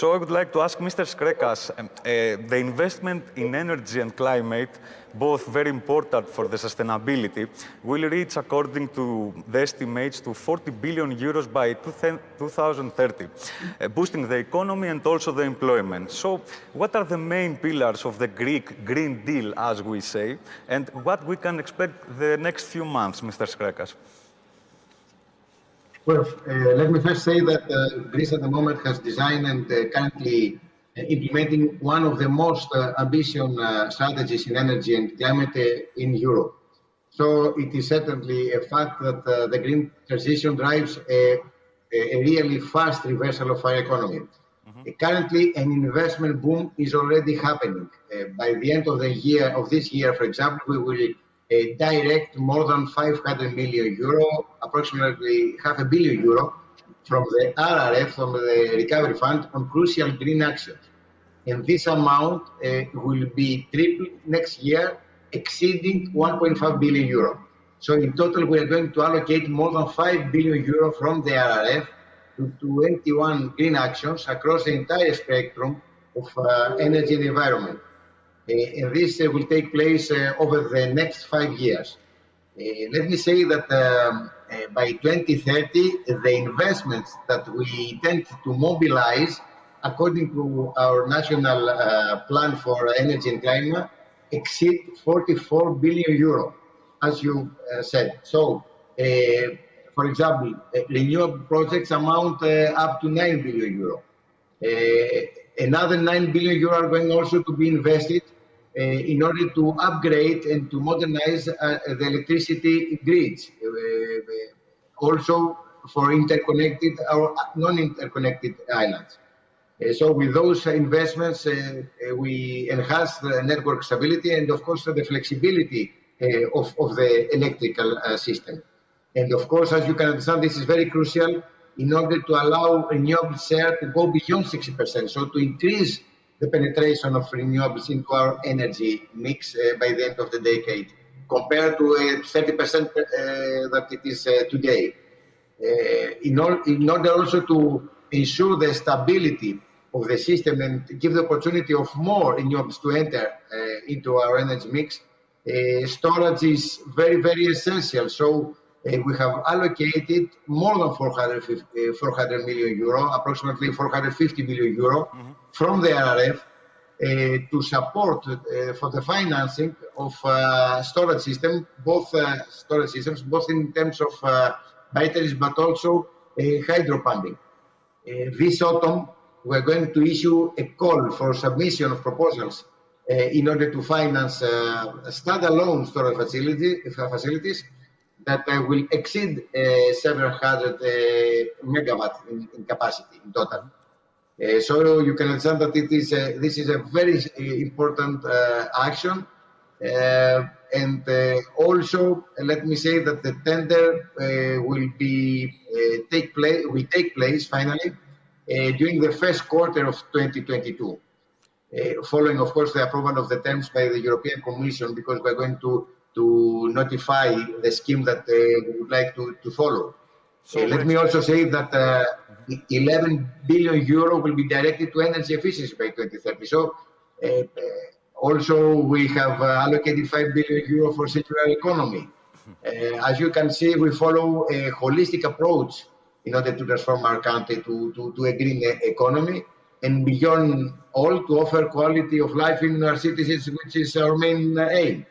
So I would like to ask Mr. Skrekas, the investment in energy and climate, both very important for the sustainability, will reach, according to the estimates, to 40 billion euros by 2030, boosting the economy and also the employment. So what are the main pillars of the Greek Green Deal, as we say, and what we can expect the next few months, Mr. Skrekas? Well, let me first say that Greece at the moment has designed and currently implementing one of the most ambitious strategies in energy and climate in Europe. So it is certainly a fact that the green transition drives a really fast reversal of our economy. Currently, an investment boom is already happening. By the end of the year, of this year, for example, we will direct more than 500 million euro, approximately €500 million from the RRF, from the Recovery Fund, on crucial green actions. And this amount will be tripled next year, exceeding 1.5 billion euro. So in total, we are going to allocate more than 5 billion euro from the RRF to 21 green actions across the entire spectrum of energy and environment. And this will take place over the next 5 years. Let me say that by 2030, the investments that we intend to mobilize, according to our national plan for energy and climate, exceed 44 billion euro, as you said. So, for example, renewable projects amount up to 9 billion euro. Another 9 billion euro are going also to be invested in order to upgrade and to modernize the electricity grids, also for interconnected or non-interconnected islands. So with those investments, we enhance the network stability and, of course, the flexibility of the electrical system. And, of course, as you can understand, this is very crucial in order to allow renewable share to go beyond 60%, so to increase the penetration of renewables into our energy mix by the end of the decade, compared to 30% that it is today. In order also to ensure the stability of the system and give the opportunity of more renewables to enter into our energy mix, storage is very, very essential. So we have allocated more than 400 million euro, approximately 450 million euro, from the RRF to support for the financing of storage system, storage systems, both in terms of batteries, but also hydro pumping. This autumn, we're going to issue a call for submission of proposals in order to finance standalone storage facilities that will exceed several hundred megawatts in capacity in total. So you can understand that this is a very important action. And also, let me say that the tender will take place finally during the first quarter of 2022, following, of course, the approval of the terms by the European Commission, because we're going to notify the scheme that we would like to follow. So let me also say that 11 billion euro will be directed to energy efficiency by 2030. So also we have allocated 5 billion euro for circular economy. As you can see, we follow a holistic approach in order to transform our country to a green economy, and beyond all, to offer quality of life in our citizens, which is our main aim.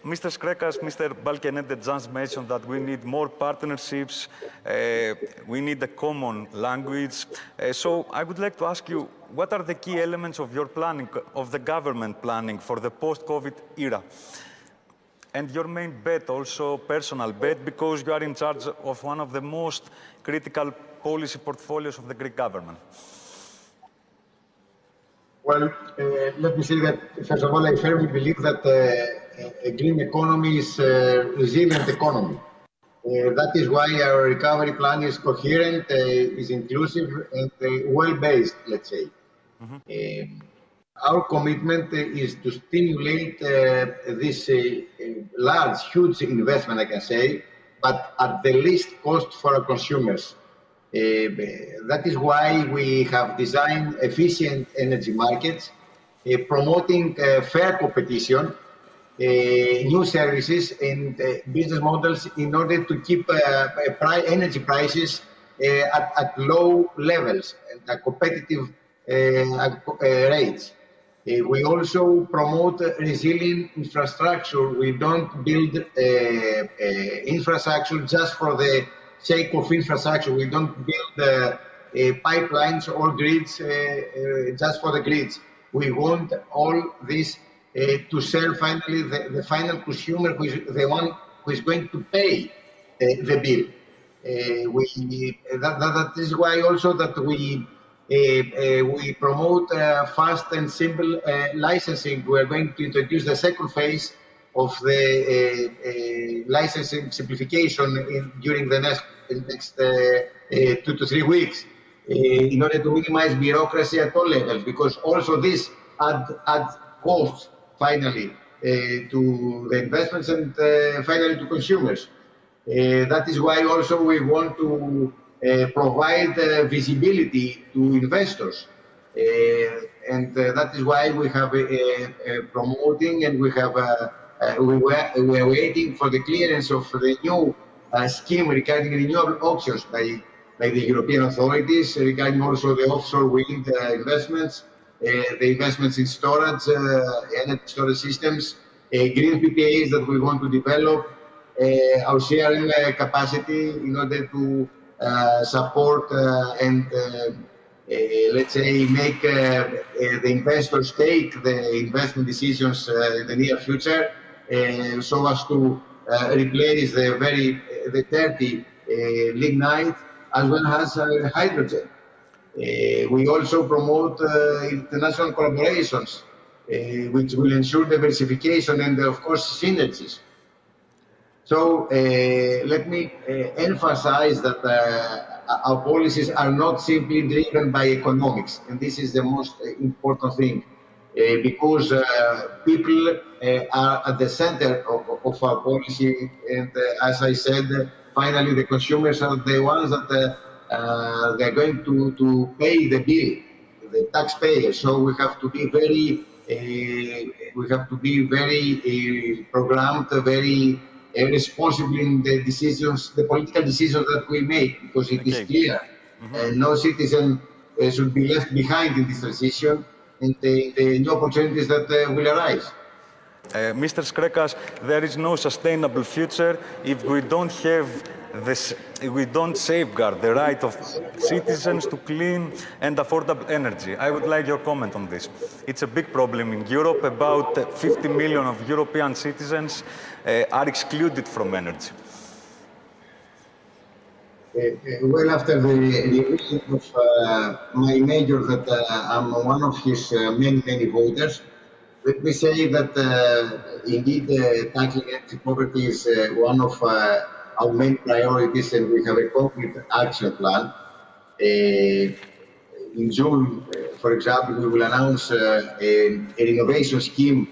Mr. Skrekas, Mr. Balkenende just mentioned that we need more partnerships, we need a common language. So I would like to ask you, what are the key elements of your planning, of the government planning for the post-COVID era? And your main bet, also personal bet, because you are in charge of one of the most critical policy portfolios of the Greek government. Well, let me say that, first of all, I firmly believe that a green economy is a resilient economy. That is why our recovery plan is coherent, is inclusive, and well-based, let's say. Our commitment is to stimulate this large, huge investment, I can say, but at the least cost for our consumers. That is why we have designed efficient energy markets, promoting fair competition, new services and business models in order to keep energy prices at low levels and at competitive rates. We also promote resilient infrastructure. We don't build infrastructure just for the sake of infrastructure. We don't build pipelines or grids just for the grids. We want all this to serve finally the final consumer, who is the one who is going to pay the bill. That is why also that we promote fast and simple licensing. We are going to introduce the second phase of the licensing simplification during the next 2 to 3 weeks in order to minimize bureaucracy at all levels, because also this adds costs finally to the investments and finally to consumers. That is why also we want to provide visibility to investors. And that is why we have promoting, and we have we are waiting for the clearance of the new scheme regarding renewable auctions by the European authorities, regarding also the offshore wind investments, the investments in storage, energy storage systems, green PPAs that we want to develop, our CRM capacity in order to support and let's say make the investors take the investment decisions in the near future, so as to replace the dirty lignite as well as hydrogen. We also promote international collaborations, which will ensure diversification and, of course, synergies. So let me emphasize that our policies are not simply driven by economics, and this is the most important thing, because people are at the center of our policy, and as I said, finally the consumers are the ones that they're going to pay the bill, the taxpayers. So we have to be very programmed, very responsible in the decisions, the political decisions that we make, because it is clear no citizen should be left behind in this transition and the new opportunities that will arise. Mr. Skrekas, there is no sustainable future if we don't have this, we don't safeguard the right of citizens to clean and affordable energy. I would like your comment on this. It's a big problem in Europe. About 50 million of European citizens are excluded from energy. Well, after the revision of my major, that I'm one of his many voters, let me say that indeed tackling energy poverty is one of our main priorities, and we have a concrete action plan. In June, for example, we will announce a renovation scheme,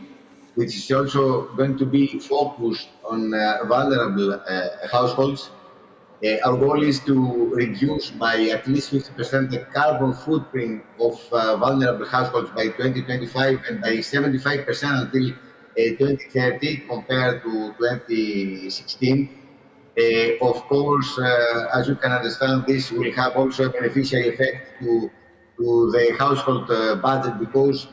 which is also going to be focused on vulnerable households. Our goal is to reduce by at least 50% the carbon footprint of vulnerable households by 2025, and by 75% until 2030 compared to 2016. Of course, as you can understand, this will have also a beneficial effect to the household budget, because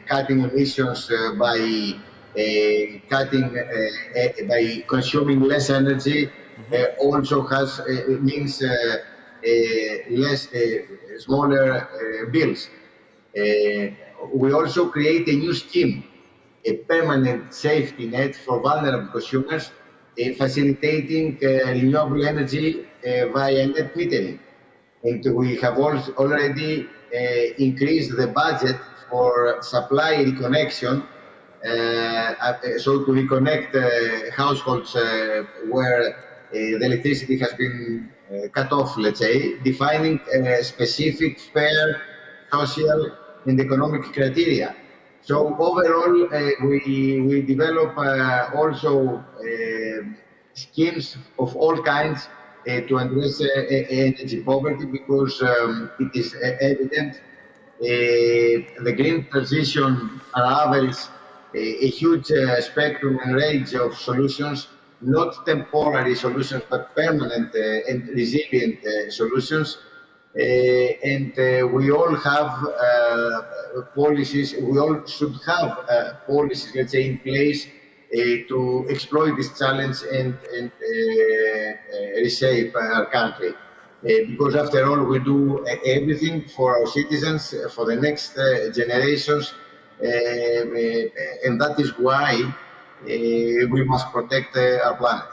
cutting emissions by consuming less energy also means smaller bills. We also create a new scheme, a permanent safety net for vulnerable consumers, facilitating renewable energy via net metering. And we have already increased the budget for supply reconnection, so to reconnect households where the electricity has been cut off, let's say, defining specific, fair, social and economic criteria. So overall, we develop also schemes of all kinds to address energy poverty, because it is evident the green transition unravels a huge spectrum and range of solutions, not temporary solutions, but permanent and resilient solutions. We all have policies, we all should have policies, let's say, in place to exploit this challenge and reshape our country. Because after all, we do everything for our citizens, for the next generations, and that is why we must protect our planet.